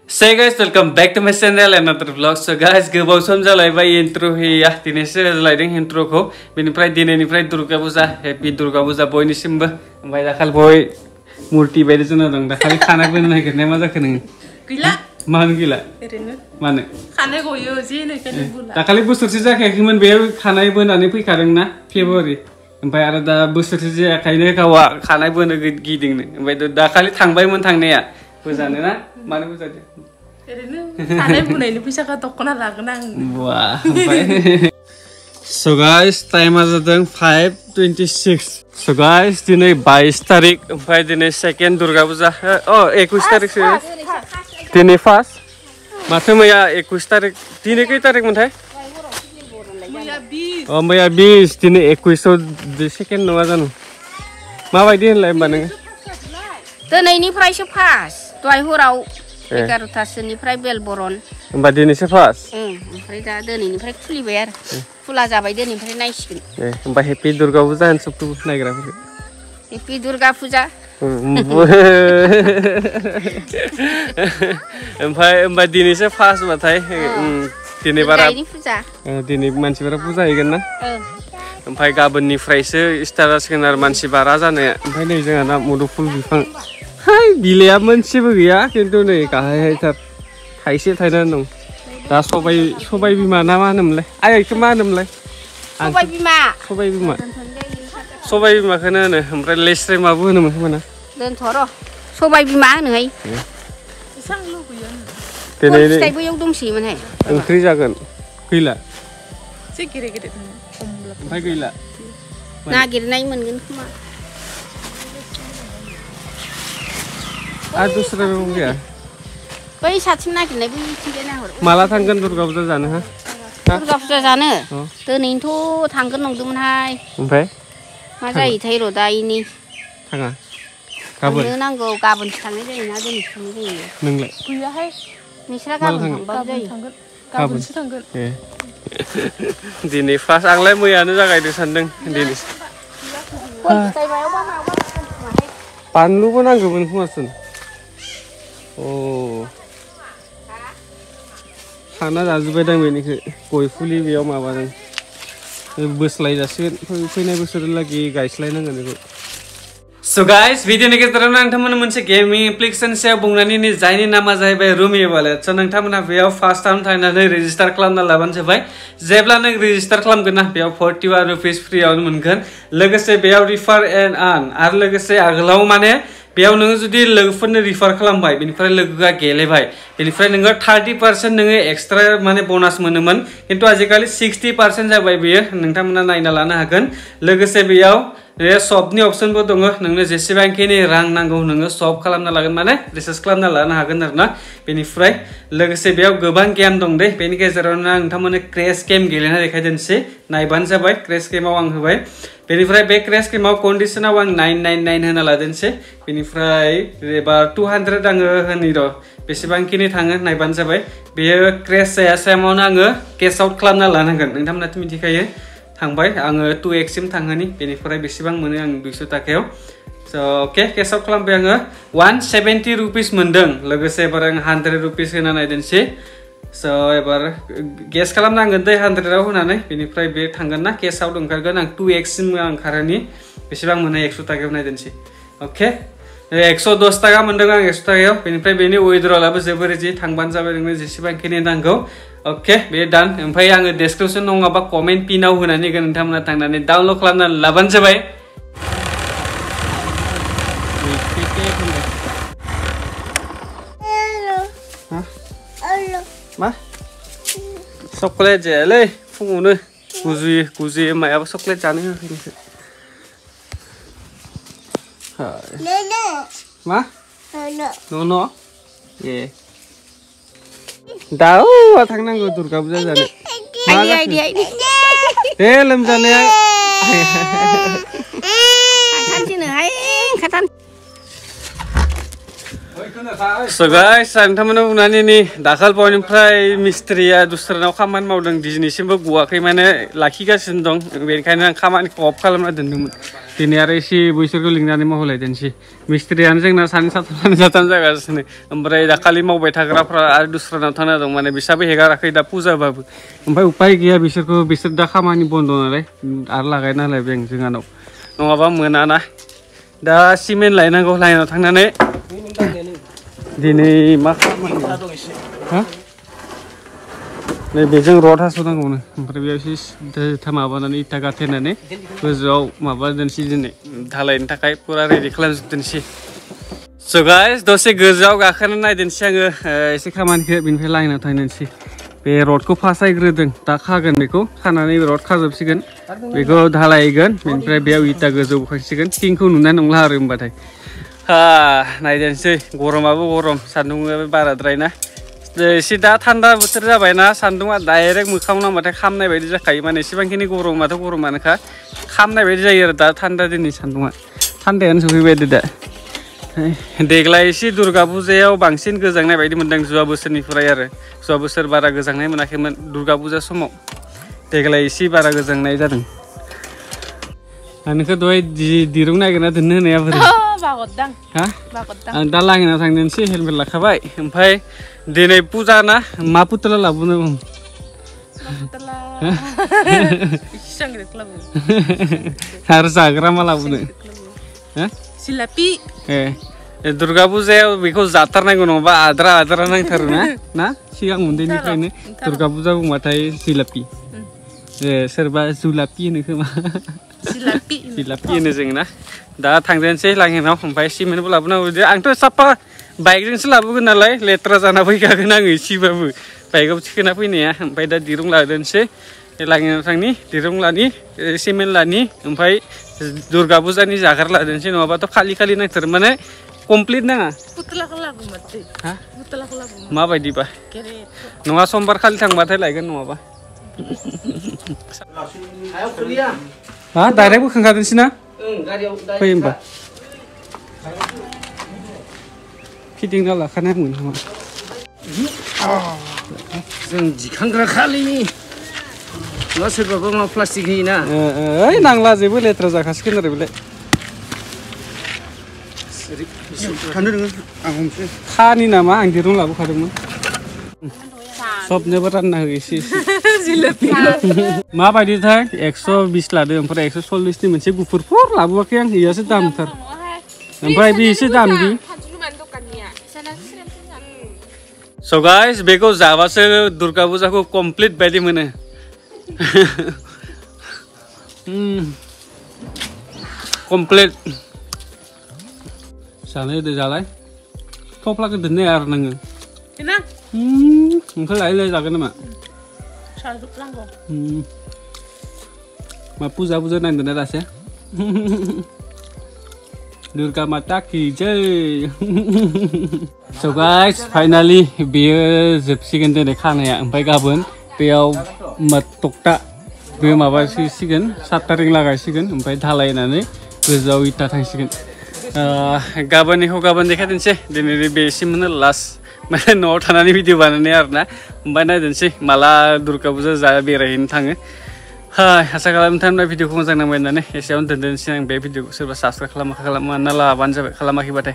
Say guys, welcome back to my channel and another vlog. So guys, gobaw som जालायबाय intro होया दिनैसो लायदों intro खौ बेनिफ्राय दिनैनिफ्राय दुर्गा पुजा हैप्पी दुर्गा पुजा बयनिसिमबो ओमफ्राय दाखालि बय मूर्ति बायदि जाना दं दाखालि खाना बोनो नागिरनाया मा जाखो नों गैला मानो गैला ओरैनो मानो खानाय गयो जे नैखायनो बुला दाखालि बोसोरसे जाखायाखैमोन बे खानाय बोनानै फैखादों ना फेब्रुवारि ओमफ्राय आरो दा बोसोरसे जायाखैनो गावा खानाय बोनो गिदिंनो ओमफ्राय दाखालि थांबायमोन थांनाया बोजानो ना मानो बोजादो ओरैनो खानाय बुनायनि फैसाखौ दखना लागोन आं वाह So guys, time is 5:26. So guys, दिनै 22 तारिख ओमफ्राय दिनै सेकेन्ड दुर्गा पुजा 21 तारिखसो दिनै फार्स्ट माथो मैया 21 तारिख दिनै खै तारिख मोनथाय मैया 20 दिनै 21 सेकेन्ड नङा जानो माबायदि होनलाय होमबा नोङो दिनैनिफ्रायसो फार्स्ट दहाय हराव 11टासोनिफ्राय बेल बरन होमबा दिनैसो फार्स्ट ओमफ्राय दा दिनैनिफ्राय खुलिबाय आरो खुला जाबाय दिनैनिफ्राय नायसिगोन होमबा हेपि दुर्गा पुजा होन सबखौ नायग्राफोरखौ हेपि दुर्गा पुजा ओमफ्राय दिनैसो फार्स्ट बाथाय दिनै बारा दिनै मानसिफोरा पुजा हैगोन ना ओमफ्राय गाबोननिफ्रायसो स्टार्ट जासिगोन आरो मानसि बारा जानाया ओमफ्राय नै जोंहा दा मुदुफुल बिफां हाय बिलाइआ मोनसेबो गैया खिन्थु नै गाहायथार थाइसे थायनानै दं दा सबाय बिमा ना मा होनोमोनलाय आइखौ मा होनोमोनलाय सबाय बिमाखौनो होनो ओमफ्राय लेस्राय माबो होनोमोन खोमा ना दोनथ' र' सबाय बिमा होनोहाय दिनै फिथाइबो एव दंसैयोमोनहाय ओंख्रि जागोन गैला ओमफ्राय गैला नागिरनाय मोनगोन खोमा आरो दस्रा मैगं गैया बै साथिं नागिरनाय बै थिंजाय नाहर माला थांगोन दुर्गा पुजा जानो हा दुर्गा पुजा जानो दिनैनोथ' थांगोन नंदोंमोनहाय ओमफ्राय मा जायोथाय र' दा इनि थाङा गाबोन नांगौ गाबोनसो थांनाय जायोना दिनैसो थांनाय जायो नोंलाय गैयाहाय नोंस्रा गाबोन थांबाबो जायो गाबोनसो थांगोन दिनै फार्स्ट आंलाय मैयानो जागायदो सानदों दिनै बानलुबो नांगौमोन खोमासोन खाना जाजोब्बाय दां बेनिखौ गय फुलि बेयाव माबादों बोस्लाय जासिगोन फैनाय बोसोरलागि गायस्लायनांगोन बेखौ So guys, भिडियोनि गेजेराव नोंथांमोननो मोनसे गेमिं एप्लिकेशन सायाव बुंनानै जायनि नामा जाहैबाय रुमि वालेट स' नोंथांमोनहा बेयाव फार्स्ट टाइम थांनानै रेजिस्टार खालामना लाबानो जाबाय जेब्ला नों रेजिस्टार खालामगोन ना बेयाव 41 रुपिस फ्रियावनो मोनगोन लोगोसे बेयाव रिफार एन्ड आर्न आरो लोगोसे आगोलाव माने बेयाव नोङो जुदि लोगोफोरनो रिफार खालामबाय बेनिफ्राय लोगोआ गेलेबाय बेनिफ्राय नोङो 30% नोङो एक्सट्रा माने बोनास मोनोमोन खिन्थु आजिखालि 60% जाबाय बेयो नोंथांमोना नायना लानो हागोन लोगोसे बेयाव सबनि अपसनबो दङ नोंनो जेसेबांखिनि रां नांगौ नोङो सब खालामना लागोन माने रिसार्च खालामना लानो हागोन आरोना बेनिफ्राय लोगोसे बेयाव गोबां गेम दं दे बेनि गेजेरावनो आं नोंथांमोननो क्रेश गेम गेलेना देखायदोंसै नायबानो जाबाय क्रेश गेमाव आं होबाय बेनिफ्राय बे क्रेश गेमाव कन्डिशनाव आं 999 होना लादोंसै बेनिफ्राय एबार 200 आङो होनि र' बेसेबांखिनि थाङो नायबानो जाबाय बेयो क्रेश जाया सायावनो आङो केस आउट खालामना लानांगोन नोंथांमोनाथ' मिथिखायो थांबाय आङो 2x सिम थांहोनि बेनिफ्राय बेसेबां मोनो आं 200 थाखायाव स' अके केस आउट खालामबाय आङो 170 रुपिस मोनदों लोगोसे एबार आं 100 रुपिस होना नायदोंसै स' एबार गेस खालामनांगोन दै 100 आव होनानै बेनिफ्राय बे थांगोन ना केस आउट ओंखारगोन आं 2x सिम ओंखारोनि बेसेबां मोनो 100 थाखायाव नायदोंसै अके 110 थाखा मोनदों आं 100 थाखायाव बेनिफ्राय बेनि उइड्रलाबो जोबोर इजि थांबानो जाबाय नोंनो जेसेबांखिनि नांगौ ओके बे डान ओमफ्राय आङो डेसक्रिपसन नङाबा कमेन्ट पिनाव होनानै होगोन नोंथांमोना थांनानै डाउनलड खालामनानै लाबानो जाबाय मा चकलेट जायालै फुङावनो गुजुयो मायाबा चकलेट जानो होखै मा न' ए दा थांनांगौ दुर्गा पुजा जानो दे लोमजानाया So guys, नोंथांमोना बुंनानै नै दाखाल बावनिफ्राय मिस्ट्रिया दस्रानाव खामानि मावदों दिनैसिमबो गवाखै माने लाखिगासिनो दं बेनिखायनो आं खामानिखौ अफ खालामना दोनदोंमोन दिनै आरो एसे बैसोरखौ लिंनानै मावलायदोंसै मिस्ट्रियानो जोंना सानै साथाम जागासिनो ओमफ्राय दाखालि मावबाय थाग्राफ्रा आरो दस्रानाव थाना दं माने बिसाबो हेगाराखै दा फुजाबाबो ओमफ्राय उपाय गैया बिसोर दा खामानि बन्द नालाय आरो लागायना होलायबाय आं जोंहानाव नङाबा मोनाना दा सिमेन्ट लायनांगौ लाइनाव थांनानै दिनै मा खामानि हा बेजों रड हास'नांगौनो ओमफ्राय बेयाव एसे माबानानै इथा गाथेनानै गोजौआव माबा दोनसै दिनै धालायनो थाखाय फुरा रेडि खालामजोबदोंसै स' गाइस दसे गोजौआव गाखोना नायदोंसै आङो एसे खामानिखौ बेनिफ्राय लाइनाव थांनोसै बे रडखौ फासायग्रोदों दा खागोन बेखौ खानानै रड खाजोबसिगोन बेखौ धालायगोन बेनिफ्राय बेयाव इथा गोजौ बोखांसिगोन थिंखौ नुनाय नंला आरो होमबाथाय नायदोंसै गरमाबो गरम सान्दुंआबो बाराद्राय ना एसे दा थान्दा बोथोर जाबायना सान्दुंआ डाइरेक्ट मोखाङाव नांबाथाय खामनाय बायदि जाखायो माने एसेबांखिनि गरमाथ' गरमानोखा खामनाय बायदि जायो आरो दा थान्दा दिनै सान्दुंआ थान्दायानो सफैबाय दा देग्लाय एसे दुर्गा पुजायाव बांसिन गोजांनाय बायदि मोन्दों जुवा बोसोरनिफ्राय आरो जुवा बोसोर बारा गोजांनाय मोनाखैमोन दुर्गा पुजा समाव देग्लाय एसे बारा गोजांनाय जादों नोंखौ दहाय दिरुं नागिरना दोननो होनाया बोरै आं दा लांगिना थांनोसै हेलमेट लाखाबाय ओमफ्राय दिनै पुजा ना मा पुतला लाबोनो आरो जाग्रा मा लाबोनो जिलापि दुर्गा पुजायाव बेखौ जाथारनांगौ नङाबा आद्रा नांथारो ना सिगां उन्दैनिफ्रायनो दुर्गा पुजा बुंबाथाय जिलापि सोरबा जुलापि होनो खोमा जिलापि होनो जों ना दा थांदोंसै लांगिनाव ओमफ्राय सिमेन्टबो लाबोनांगौ आंथ' साफा बाइकजोंसो लाबोगोन नालाय लेथ्रा जाना फैखागोन आङो एसेबाबो बाइकआव थिखोना फैनाया ओमफ्राय दा दिरुं लादोंसै लांगिनाव थांनि दिरुं लानि सिमेन्ट लानि ओमफ्राय दुर्गा पुजानि जागार लादोंसै नङाबाथ' खालि नांथारो माने कमप्लिट नाङा माबायदिबा नङा समबार खालि थांबाथाय लायगोन नङाबा डाइरेक्ट बोखांखादोंसै ना फै होमबा फिदिंना लाखानांगोन नामा जों दिखांग्रा खालि मा सोरबाबा मा प्लास्टिक होयोना ओइ नांला जेबो लेथ्रा जाखासिगोन आरो बेलाय थानो नोङो आं हमसै खानि नामा आं दिरुं लाबोखादोंमोन सबनोबो रानना हो एसे माबायदिथाय 120 लादों ओमफ्राय 140नि मोनसे गुफुरफोर लाबोआखै आं इयासो दामथार ओमफ्राय बे एसे दामदि स' गाइस बेखौ जाबासो दुर्गा पुजाखौ कमप्लिट बायदि मोनो कमप्लिट जानो होदो जालाय थफ्लाखौ दोननाय आरो नोङो ओंखाय लाय जागोन नामा मा पुजा नांदों ना दासो दुर्गा माता की जय स' गाइस फाइनालि बेयो जोबसिगोन दिनै खानाया ओमफ्राय गाबोन बेयाव टक्टा बे माबासिगोन साटारिं लागायसिगोन ओमफ्राय धालायनानै गोजौआव इथा थांसिगोन गाबोननिखौ गाबोन देखायदोंसै दिनै बेसिमनो लास्ट माने न'आव थानानै भिडिअ बानायनाय आरोना ओमफ्राय नायदोंसै माला दुर्गा पुजा बेरायहैनो थाङो आसा खालामो नोंथांमोना भिडिअखौ मोजां नांबाय होननानै एसेयावनो दोनदोंसै आं बे भिडिअखौ सोरबा साबसक्राइब खालामाखै खालामना लाबानो जाबाय खालामाखैबाथाय